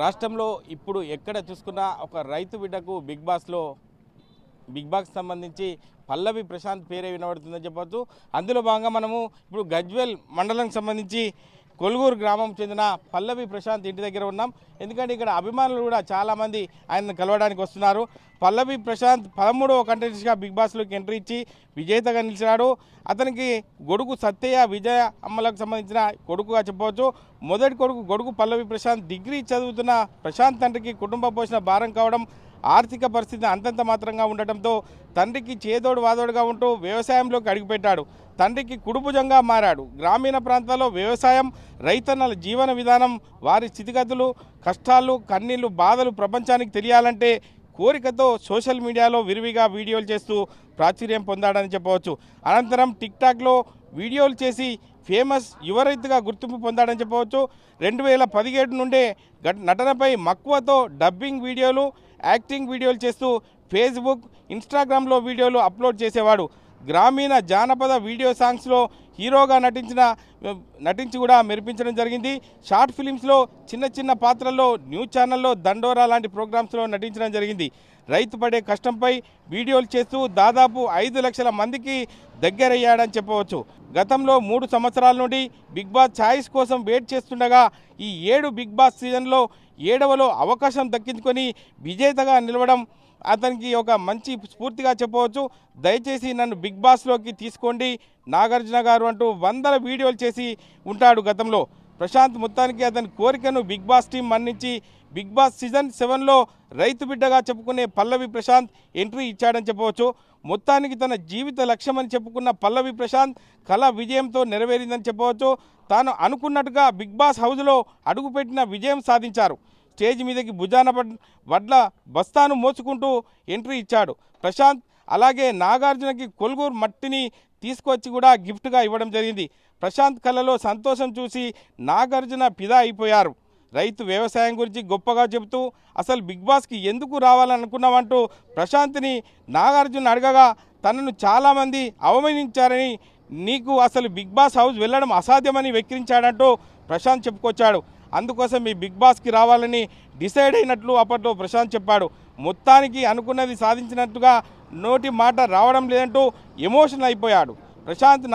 రాష్ట్రంలో ఇప్పుడు ఎక్కడ చూసుకున్నా ఒక రైతు బిడ్డకు బిగ్ బాస్ సంబంధించి పల్లవి ప్రశాంత్ పేరే వినబడుతుందని చెప్పొచ్చు. అందులో భాగంగా మనము ఇప్పుడు గజ్వేల్ మండలానికి సంబంధించి కొల్గూరు గ్రామం చెందిన పల్లవి ప్రశాంత్ ఇంటి దగ్గర ఉన్నాం. ఎందుకంటే ఇక్కడ అభిమానులు కూడా చాలామంది ఆయనను కలవడానికి వస్తున్నారు. పల్లవి ప్రశాంత్ 13వ కంటెస్టెంట్గా బిగ్ బాస్లోకి ఎంట్రీ ఇచ్చి విజేతగా నిలిచాడు. అతనికి గొడుగు సత్యయ్య విజయ అమ్మలకు సంబంధించిన కొడుకుగా చెప్పవచ్చు. మొదటి గొడుగు పల్లవి ప్రశాంత్ డిగ్రీ చదువుతున్న ప్రశాంత్ తండ్రికి కుటుంబ పోషణ భారం కావడం, ఆర్థిక పరిస్థితి అంతంత మాత్రంగా ఉండటంతో తండ్రికి చేదోడు వాదోడుగా ఉంటూ వ్యవసాయంలోకి అడుగుపెట్టాడు. తండ్రికి కుడుభుజంగా మారాడు. గ్రామీణ ప్రాంతాల్లో వ్యవసాయం, రైతన్నల జీవన విధానం, వారి స్థితిగతులు, కష్టాలు, కన్నీళ్లు, బాధలు ప్రపంచానికి తెలియాలంటే కోరికతో సోషల్ మీడియాలో విరివిగా వీడియోలు చేస్తూ ప్రాచుర్యం పొందాడని చెప్పవచ్చు. అనంతరం టిక్టాక్లో వీడియోలు చేసి ఫేమస్ యువ రైతుగా గుర్తింపు పొందాడని చెప్పవచ్చు. 2017 నుండే నటనపై మక్కువతో డబ్బింగ్ వీడియోలు, యాక్టింగ్ వీడియోలు చేస్తూ ఫేస్బుక్, ఇన్స్టాగ్రామ్లో వీడియోలు అప్లోడ్ చేసేవాడు. గ్రామీణ జానపద వీడియో సాంగ్స్లో హీరోగా నటించి కూడా మెరిపించడం జరిగింది. షార్ట్ ఫిలిమ్స్లో చిన్న చిన్న పాత్రల్లో న్యూస్ ఛానల్లో దండోరా లాంటి ప్రోగ్రామ్స్లో నటించడం జరిగింది. రైతు పడే కష్టంపై వీడియోలు చేస్తూ దాదాపు 5 లక్షల మందికి దగ్గరయ్యాడని చెప్పవచ్చు. గతంలో 3 సంవత్సరాల నుండి బిగ్ బాస్ ఛాయిస్ కోసం వెయిట్ చేస్తుండగా ఈ 7 బిగ్ బాస్ సీజన్లో 7వలో అవకాశం దక్కించుకొని విజేతగా నిలవడం అతనికి ఒక మంచి స్ఫూర్తిగా చెప్పవచ్చు. దయచేసి నన్ను బిగ్ బాస్లోకి తీసుకోండి నాగార్జున గారు అంటూ 100 వీడియోలు చేసి ఉంటాడు గతంలో. ప్రశాంత్ మొత్తానికి అతని కోరికను బిగ్ బాస్ టీం మన్నించి బిగ్ బాస్ సీజన్ 7లో రైతు బిడ్డగా చెప్పుకునే పల్లవి ప్రశాంత్ ఎంట్రీ ఇచ్చాడని చెప్పవచ్చు. మొత్తానికి తన జీవిత లక్ష్యమని చెప్పుకున్న పల్లవి ప్రశాంత్ కళ విజయంతో నెరవేరిందని చెప్పవచ్చు. తాను అనుకున్నట్టుగా బిగ్ బాస్ హౌస్లో అడుగుపెట్టిన విజయం సాధించారు. స్టేజ్ మీదకి భుజాన వడ్ల బస్తాను మోసుకుంటూ ఎంట్రీ ఇచ్చాడు ప్రశాంత్. అలాగే నాగార్జునకి కొల్గూరు మట్టిని తీసుకొచ్చి కూడా గిఫ్ట్గా ఇవ్వడం జరిగింది. ప్రశాంత్ కళ్ళలో సంతోషం చూసి నాగార్జున ఫిదా అయిపోయారు. రైతు వ్యవసాయం గురించి గొప్పగా చెబుతూ అసలు బిగ్ బాస్కి ఎందుకు రావాలనుకున్నామంటూ ప్రశాంత్ని నాగార్జున అడగగా తనను చాలామంది అవమానించారని, నీకు అసలు బిగ్ బాస్ హౌస్ వెళ్ళడం అసాధ్యమని వెక్కిరించాడంటూ ప్రశాంత్ చెప్పుకొచ్చాడు. అందుకోసం ఈ బిగ్ బాస్కి రావాలని డిసైడ్ అయినట్లు అప్పట్లో ప్రశాంత్ చెప్పాడు. మొత్తానికి అనుకున్నది సాధించినట్టుగా నోటి మాట రావడం లేదంటూ ఎమోషన్ అయిపోయాడు ప్రశాంత్.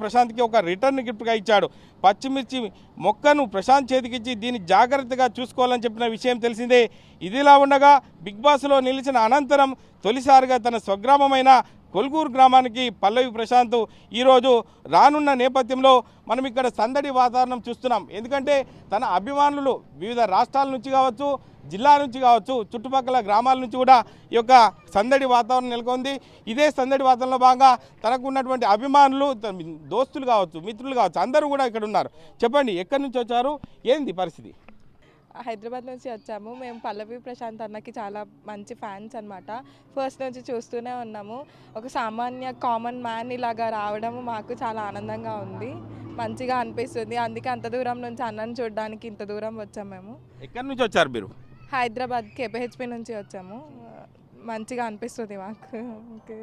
ప్రశాంత్కి ఒక రిటర్న్ గిఫ్ట్గా ఇచ్చాడు. పచ్చిమిర్చి మొక్కను ప్రశాంత్ చేతికిచ్చి దీన్ని జాగ్రత్తగా చూసుకోవాలని చెప్పిన విషయం తెలిసిందే. ఇదిలా ఉండగా బిగ్ బాస్లో నిలిచిన అనంతరం తొలిసారిగా తన స్వగ్రామమైన కొల్గూరు గ్రామానికి పల్లవి ప్రశాంత్ ఈరోజు రానున్న నేపథ్యంలో మనం ఇక్కడ సందడి వాతావరణం చూస్తున్నాం. ఎందుకంటే తన అభిమానులు వివిధ రాష్ట్రాల నుంచి కావచ్చు, జిల్లా నుంచి కావచ్చు, చుట్టుపక్కల గ్రామాల నుంచి కూడా ఈ యొక్క సందడి వాతావరణం నెలకొంది. ఇదే సందడి వాతావరణంలో భాగంగా తనకు ఉన్నటువంటి అభిమానులు, దోస్తులు కావచ్చు, మిత్రులు కావచ్చు, అందరూ కూడా ఇక్కడ ఉన్నారు. చెప్పండి, ఎక్కడి నుంచి వచ్చారు, ఏంది పరిస్థితి? హైదరాబాద్ నుంచి వచ్చాము. మేము పల్లవి ప్రశాంత్ అన్నకి చాలా మంచి ఫ్యాన్స్ అనమాట. ఫస్ట్ నుంచి చూస్తూనే ఉన్నాము. ఒక సామాన్య కామన్ మ్యాన్ ఇలాగా రావడం మాకు చాలా ఆనందంగా ఉంది, మంచిగా అనిపిస్తుంది. అందుకే అంత దూరం నుంచి అన్నను చూడడానికి ఇంత దూరం వచ్చాము. మేము ఎక్కడి నుంచి వచ్చారు మీరు? హైదరాబాద్ కేపీహెచ్పి నుంచి వచ్చాము. మంచిగా అనిపిస్తుంది మాకు. ఓకే,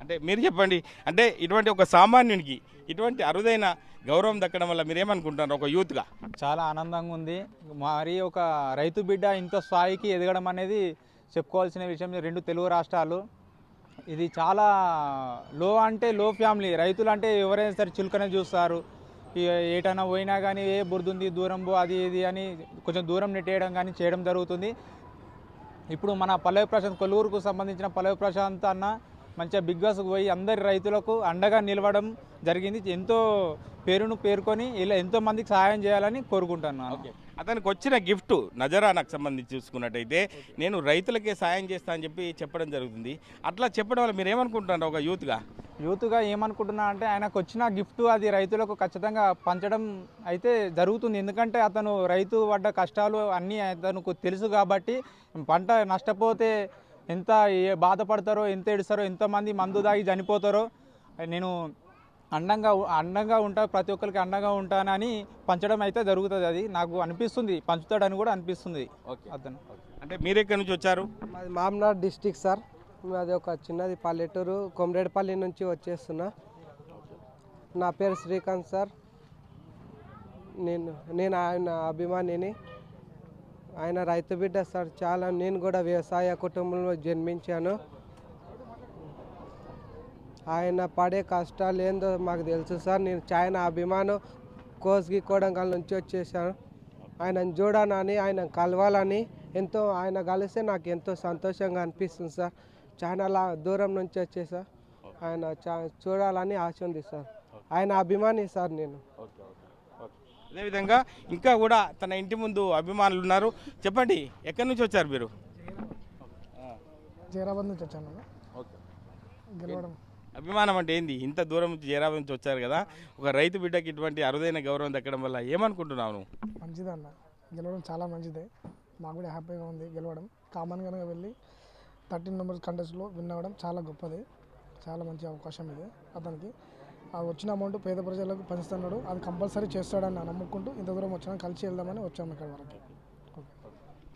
అంటే మీరు చెప్పండి, అంటే ఇటువంటి ఒక సామాన్యునికి ఇటువంటి అరుదైన గౌరవం దక్కడం వల్ల మీరేమనుకుంటున్నారు ఒక యూత్గా? చాలా ఆనందంగా ఉంది. మరి ఒక రైతు బిడ్డ ఇంత స్థాయికి ఎదగడం అనేది చెప్పుకోవాల్సిన విషయం. 2 తెలుగు రాష్ట్రాలు, ఇది చాలా లో ఫ్యామిలీ. రైతులు అంటే ఎవరైనా సరే చులకనే చూస్తారు. ఏటైనా పోయినా కానీ ఏ బురదుంది దూరం పో అది ఇది అని కొంచెం దూరం నెట్టేయడం కానీ చేయడం జరుగుతుంది. ఇప్పుడు మన పల్లవి ప్రశాంత్, కొల్లూరుకు సంబంధించిన పల్లవి ప్రశాంత్ అన్న మంచిగా బిగ్ బాస్కి పోయి అందరి రైతులకు అండగా నిలవడం జరిగింది. ఎంతో పేరును పేర్కొని ఇలా ఎంతో మందికి సహాయం చేయాలని కోరుకుంటున్నాను. అతనికి వచ్చిన గిఫ్ట్ నజరానాకు సంబంధించి చూసుకున్నట్టయితే నేను రైతులకే సాయం చేస్తా అని చెప్పడం జరుగుతుంది. అట్లా చెప్పడం వల్ల మీరు ఏమనుకుంటున్నారు ఒక యూత్గా ఏమనుకుంటున్నా అంటే ఆయనకు వచ్చిన గిఫ్ట్ అది రైతులకు ఖచ్చితంగా పంచడం అయితే జరుగుతుంది. ఎందుకంటే అతను రైతు పడ్డ కష్టాలు అన్నీ అతనికి తెలుసు కాబట్టి పంట నష్టపోతే ఎంత బాధపడతారో, ఎంత ఏడుస్తారో, ఎంతమంది మందు దాగి చనిపోతారో నేను అండంగా ఉంటా, ప్రతి ఒక్కరికి అండంగా ఉంటానని పంచడం అయితే జరుగుతుంది. అది నాకు అనిపిస్తుంది, పంచుతాడని కూడా అనిపిస్తుంది. అతను అంటే మీరు ఎక్కడి నుంచి వచ్చారు? మాది మామనాడ్ డిస్టిక్ సార్. అది ఒక చిన్నది పల్లెటూరు, కొమరేడుపల్లి నుంచి వచ్చేస్తున్నా. నా పేరు శ్రీకాంత్ సార్. నేను ఆయన అభిమానిని. ఆయన రైతు బిడ్డ సార్. చాలా నేను కూడా వ్యవసాయ కుటుంబంలో జన్మించాను. ఆయన పడే కష్టాలు ఏందో మాకు తెలుసు సార్. నేను చాలా అభిమానం కోస్గి కోడంగల్ నుంచి వచ్చేసాను. ఆయనను చూడాలని, ఆయన కలవాలని ఎంతో, ఆయన కలిస్తే నాకు ఎంతో సంతోషంగా అనిపిస్తుంది సార్. చాలా దూరం నుంచి వచ్చేసా ఆయన చూడాలని ఆశ ఉంది సార్. ఆయన అభిమాని సార్ నేను. అదేవిధంగా ఇంకా కూడా తన ఇంటి ముందు అభిమానులు ఉన్నారు. చెప్పండి, ఎక్కడి నుంచి వచ్చారు మీరు? జైరాబాద్ నుంచి వచ్చాను. ఓకే, గెలవడం అభిమానం అంటే ఏంది? ఇంత దూరం నుంచి జైరాబాద్ నుంచి వచ్చారు కదా, ఒక రైతు బిడ్డకి ఇటువంటి అరుదైన గౌరవం దక్కడం వల్ల ఏమనుకుంటున్నావు నువ్వు? మంచిదే అన్న, గెలవడం చాలా మంచిదే. మాకు కూడా హ్యాపీగా ఉంది గెలవడం. కామన్గా వెళ్ళి 13 మెంబర్స్ కంటెస్ట్లో విన్ అవ్వడం చాలా గొప్పది. చాలా మంచి అవకాశం ఇది అతనికి. ఆ వచ్చిన అమౌంట్ పేద ప్రజలకు పంచుతున్నాడు. అది కంపల్సరీ చేస్తాడని నమ్ముకుంటూ ఇంత దూరం వచ్చినా కలిసి వెళ్దామని వచ్చాము ఇక్కడ వరకు.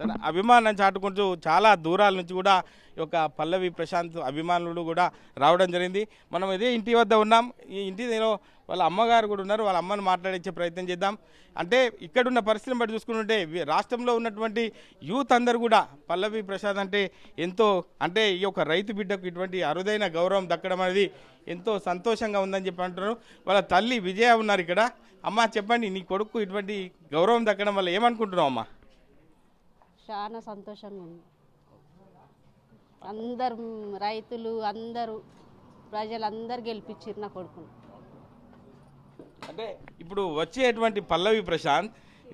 తన అభిమానం చాటుకుంటూ చాలా దూరాల నుంచి కూడా ఈ యొక్క పల్లవి ప్రశాంత్ అభిమానులు కూడా రావడం జరిగింది. మనం ఇదే ఇంటి వద్ద ఉన్నాం. ఈ ఇంటిలో వాళ్ళ అమ్మగారు కూడా ఉన్నారు. వాళ్ళ అమ్మని మాట్లాడించే ప్రయత్నం చేద్దాం. అంటే ఇక్కడున్న పరిస్థితిని బట్టి చూసుకుంటుంటే రాష్ట్రంలో ఉన్నటువంటి యూత్ అందరూ కూడా పల్లవి ప్రశాంత్ అంటే ఎంతో, అంటే ఈ యొక్క రైతు బిడ్డకు ఇటువంటి అరుదైన గౌరవం దక్కడం అనేది ఎంతో సంతోషంగా ఉందని చెప్పి అంటున్నారు. వాళ్ళ తల్లి విజయ ఉన్నారు ఇక్కడ. అమ్మ చెప్పండి, నీ కొడుకు ఇటువంటి గౌరవం దక్కడం వల్ల ఏమనుకుంటున్నావు అమ్మా? చాలా సంతోషంగా ఉంది. అందరు రైతులు, అందరూ ప్రజలందరూ గెలిపించారు నా కొడుకుని. అంటే ఇప్పుడు వచ్చేటువంటి పల్లవి ప్రశాంత్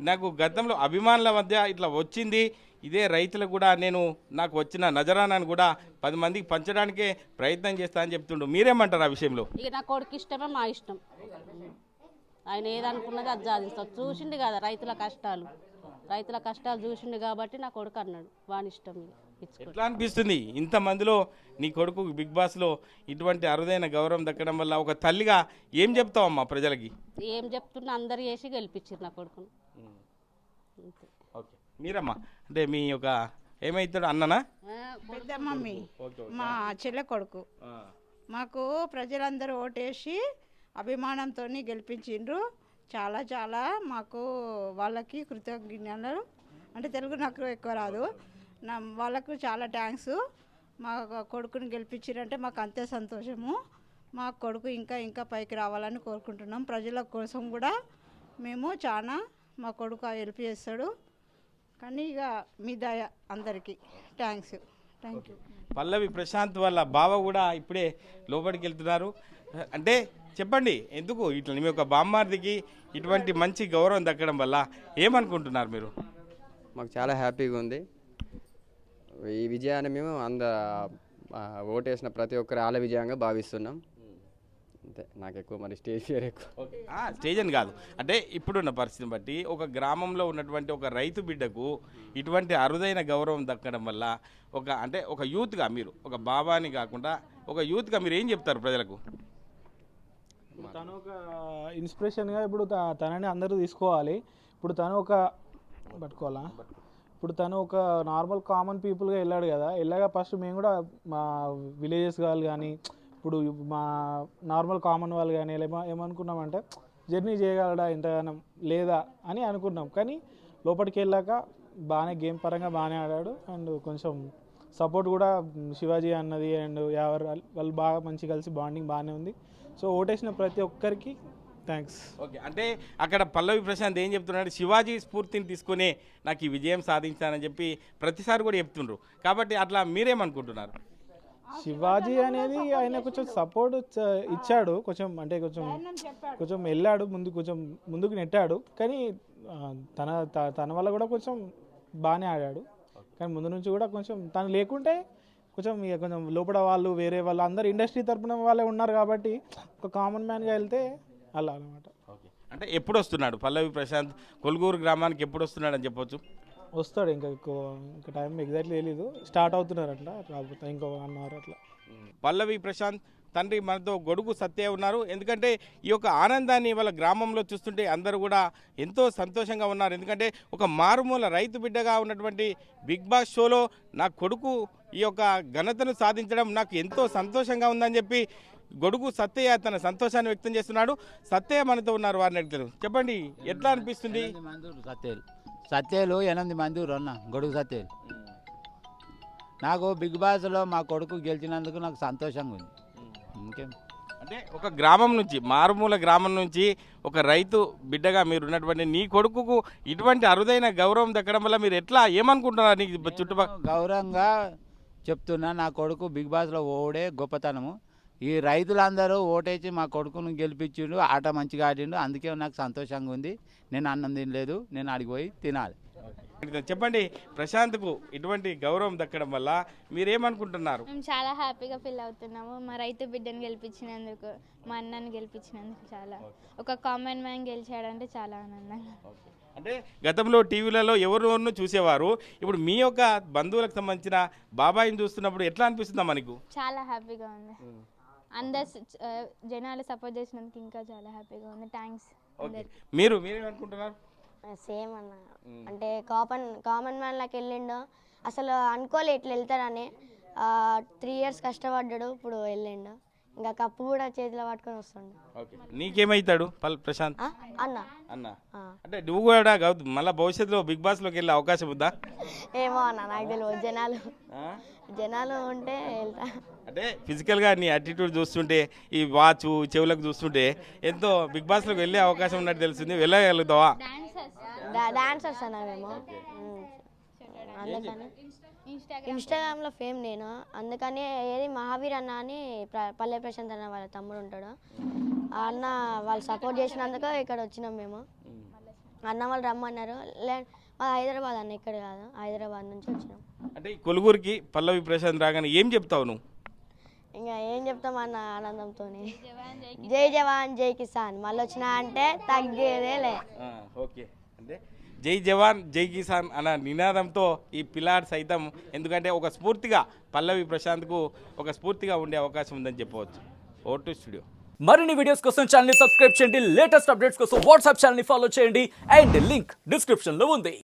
నాకు గతంలో అభిమానుల మధ్య ఇట్లా వచ్చింది, ఇదే రైతులకు కూడా నేను నాకు వచ్చిన నజరానాన్ని కూడా 10 మందికి పంచడానికే ప్రయత్నం చేస్తా అని చెప్తుండు. మీరేమంటారు ఆ విషయంలో? ఇక నా కొడుకు ఇష్టమే మా ఇష్టం. ఆయన ఏదనుకున్నది అది సాధిస్తాడు. చూసిండు కదా రైతుల కష్టాలు చూసిండు కాబట్టి నా కొడుకు అన్నాడు వాని ఇష్టం. ఎట్లా అనిపిస్తుంది ఇంతమందిలో నీ కొడుకు బిగ్ బాస్లో ఇటువంటి అరుదైన గౌరవం దక్కడం వల్ల ఒక తల్లిగా ఏం చెప్తావమ్మా ప్రజలకి? ఏం చెప్తున్నా, అందరు చేసి గెలిపించారు నా కొడుకును. ఓకే, మీరమ్మా అంటే మీ యొక్క ఏమైతాడు అన్ననా? పెద్ద మమ్మీ, మా చెల్లె కొడుకు. మాకు ప్రజలందరూ ఓటేసి అభిమానంతో గెలిపించిండ్రు. చాలా చాలా మాకు వాళ్ళకి కృతజ్ఞతలు. అంటే తెలుగు నాకు ఎక్కువ రాదు. వాళ్ళకు చాలా థ్యాంక్స్. మా కొడుకుని గెలిపించారంటే మాకు అంతే సంతోషము. మా కొడుకు ఇంకా ఇంకా పైకి రావాలని కోరుకుంటున్నాం. ప్రజల కోసం కూడా మేము చాలా, మా కొడుకు హెల్ప్ చేస్తాడు. కానీ ఇక మీ దయ అందరికీ thanks. Thank you. Pallavi Prashanth వాళ్ళ బావ కూడా ఇప్పుడే లోపలికి వెళ్తున్నారు. అంటే చెప్పండి, ఎందుకు ఇట్లా మీ యొక్క బామ్మార్దికి ఇటువంటి మంచి గౌరవం దక్కడం వల్ల ఏమనుకుంటున్నారు మీరు? మాకు చాలా హ్యాపీగా ఉంది. ఈ విజయాన్ని మేము ఓటేసిన ప్రతి ఒక్కరి ఆల విజయంగా భావిస్తున్నాం. అంతే, నాకు ఎక్కువ మరి స్టేజ్ ఫియర్ ఎక్కువ. స్టేజ్ అని కాదు, అంటే ఇప్పుడున్న పరిస్థితిని బట్టి ఒక గ్రామంలో ఉన్నటువంటి ఒక రైతు బిడ్డకు ఇటువంటి అరుదైన గౌరవం దక్కడం వల్ల ఒక యూత్గా మీరు, ఒక బాబాని కాకుండా ఒక యూత్గా మీరు ఏం చెప్తారు ప్రజలకు? తను ఒక ఇన్స్పిరేషన్గా ఇప్పుడు తనని అందరూ తీసుకోవాలి. ఇప్పుడు తను ఒక నార్మల్ కామన్ పీపుల్గా వెళ్ళాడు కదా. వెళ్ళాక ఫస్ట్ మేము కూడా మా విలేజెస్ వాళ్ళు కానీ, ఇప్పుడు మా నార్మల్ కామన్ వాళ్ళు కానీ ఏమనుకున్నామంటే జర్నీ చేయగలడా ఇంతగానం లేదా అని అనుకున్నాం. కానీ లోపలికి వెళ్ళాక బాగానే గేమ్ పరంగా బాగానే ఆడాడు. అండ్ కొంచెం సపోర్ట్ కూడా శివాజీ అన్నది అండ్ ఎవరు వాళ్ళు బాగా మంచి కలిసి బాండింగ్ బాగానే ఉంది. సో ఓటేసిన ప్రతి ఒక్కరికి థ్యాంక్స్. ఓకే, అంటే అక్కడ పల్లవి ప్రశాంత్ ఏం చెప్తున్నాడు, శివాజీ స్ఫూర్తిని తీసుకునే నాకు ఈ విజయం సాధించానని చెప్పి ప్రతిసారి కూడా చెప్తుండ్రు. కాబట్టి అట్లా మీరేమనుకుంటున్నారు? శివాజీ అనేది ఆయన కొంచెం సపోర్ట్ ఇచ్చాడు, కొంచెం వెళ్ళాడు ముందుకు నెట్టాడు. కానీ తన వల్ల కూడా కొంచెం బాగానే ఆడాడు. కానీ ముందు నుంచి కూడా కొంచెం తను లేకుంటే కొంచెం లోపల వాళ్ళు వేరే వాళ్ళు అందరు ఇండస్ట్రీ తరపున వాళ్ళే ఉన్నారు కాబట్టి ఒక కామన్ మ్యాన్గా వెళ్తే అలా అనమాట. ఓకే, అంటే ఎప్పుడు వస్తున్నాడు పల్లవి ప్రశాంత్ కొల్గూరు గ్రామానికి, ఎప్పుడు వస్తున్నాడు అని చెప్పొచ్చు? వస్తాడు, ఇంకా టైం ఎగ్జాక్ట్లీ తెలీదు. స్టార్ట్ అవుతున్నారంట, రాకపోతే ఇంకో 1 hour అట్లా. పల్లవి ప్రశాంత్ తండ్రి మనతో గొడుగు సత్య ఉన్నారు. ఎందుకంటే ఈ యొక్క ఆనందాన్ని వాళ్ళ గ్రామంలో చూస్తుంటే అందరూ కూడా ఎంతో సంతోషంగా ఉన్నారు. ఎందుకంటే ఒక మారుమూల రైతు బిడ్డగా ఉన్నటువంటి బిగ్ బాస్ షోలో నా కొడుకు ఈ యొక్క ఘనతను సాధించడం నాకు ఎంతో సంతోషంగా ఉందని చెప్పి గొడుగు సత్యయ్య తన సంతోషాన్ని వ్యక్తం చేస్తున్నాడు. సత్యయ్య మనతో ఉన్నారు, వారిని అడుగుతారు. చెప్పండి, ఎట్లా అనిపిస్తుంది? సత్యేలు 8 మంది అన్న గొడుగు సత్యేలు. నాకు బిగ్ బాస్లో మా కొడుకు గెలిచినందుకు నాకు సంతోషంగా ఉంది. ఇంకేం అంటే ఒక గ్రామం నుంచి, మారుమూల గ్రామం నుంచి ఒక రైతు బిడ్డగా మీరు ఉన్నటువంటి నీ కొడుకుకు ఇటువంటి అరుదైన గౌరవం దక్కడం వల్ల మీరు ఎట్లా ఏమనుకుంటున్నారు? నీకు చుట్టుపక్కల గౌరవంగా చెప్తున్నా, నా కొడుకు బిగ్ బాస్లో ఓడే గొప్పతనము. ఈ రైతులందరూ ఓటేసి మా కొడుకును గెలిపించిండు, ఆట మంచిగా ఆడిండు, అందుకే నాకు సంతోషంగా ఉంది. నేను అన్నం తినలేదు, నేను అడిగిపోయి తినాలి. చెప్పండి, ప్రశాంత్కు ఇటువంటి గౌరవం దక్కడం వల్ల మీరేమనుకుంటున్నారు? మేము చాలా హ్యాపీగా ఫీల్ అవుతున్నాము. మా రైతు బిడ్డను గెలిపించినందుకు, మా అన్నని గెలిపించినందుకు చాలా. ఒక కామన్ మ్యాన్ గెలిచాడంటే చాలా ఆనందంగా. అంటే గతంలో టీవీలలో ఎవరినో చూసేవారు, ఇప్పుడు మీ యొక్క బంధువులకు సంబంధించిన బాబాయిని చూస్తున్నప్పుడు ఎట్లా అనిపిస్తుందా మనకు? చాలా హ్యాపీగా ఉంది. అందరు జనాలు సపోర్ట్ చేసినందుకు ఇంకా చాలా హ్యాపీగా ఉంది. థ్యాంక్స్. మీరేమనుకుంటున్నారు? సేమ్ అన్న, అంటే కామన్ మ్యాన్ లాకి వెళ్ళిండు. అసలు అనుకోలే ఇట్లా వెళ్తాడని. 3 years కష్టపడ్డాడు, ఇప్పుడు వెళ్ళిండు. ఇంకా కప్పు కూడా చేతిలో పట్టుకొని వస్తుండు. నీకేమైతాడు ప్రశాంత్? అన్న అన్న అంటే నువ్వు కూడా మళ్ళీ భవిష్యత్తులో బిగ్ బాస్లోకి వెళ్ళే అవకాశం ఉందా? ఏమో అన్న, నాకు తెలియదు. జనాలు ఉంటే వెళ్తా. అంటే ఫిజికల్గా నీ యాటిట్యూడ్ చూస్తుంటే, ఈ వాచ్ చెవులకు చూస్తుంటే ఎంతో బిగ్ బాస్లోకి వెళ్ళే అవకాశం ఉన్నట్టు తెలుస్తుంది. వెళ్ళగలుగుతావా? డాన్సర్స్ అన్న మేము, అందుకని ఇన్స్టాగ్రామ్లో ఫేమ్ నేను. అందుకని ఏది మహావీర్ అన్న అని పల్లె ప్రశాంత్ అన్న వాళ్ళ తమ్ముడు ఉంటాడు. ఆ అన్న వాళ్ళు సపోర్ట్ చేసినందుకు ఇక్కడ వచ్చినాం మేము. అన్న వాళ్ళు రమ్మన్నారు. హైదరాబాద్ అన్న, ఇక్కడ కాదు, హైదరాబాద్ నుంచి వచ్చినాం. అంటే ఈ కొలుగురికి పల్లవి ప్రశాంత్ రాగానే ఏం చెప్తావు నువ్వు? ఇంకా ఏం చెప్తాం అన్న, ఆనందంతో జై జవాన్ జై కిసాన్ మళ్ళీ వచ్చినా అంటే తగ్గేదేలే. ఓకే, అంటే జై జవాన్ జై కిసాన్ అన్న నినాదంతో ఈ పిల్లాడు సైతం, ఎందుకంటే ఒక స్ఫూర్తిగా పల్లవి ప్రశాంత్కు ఒక స్ఫూర్తిగా ఉండే అవకాశం ఉందని చెప్పవచ్చు. Vote studio. మరిన్ని వీడియోస్ కోసం ఛానల్ ని సబ్స్క్రైబ్ చేయండి. లేటెస్ట్ అప్డేట్స్ కోసం వాట్సాప్ ఛానల్ ని ఫాలో చేయండి. అండ్ లింక్ డిస్క్రిప్షన్ లో ఉంది.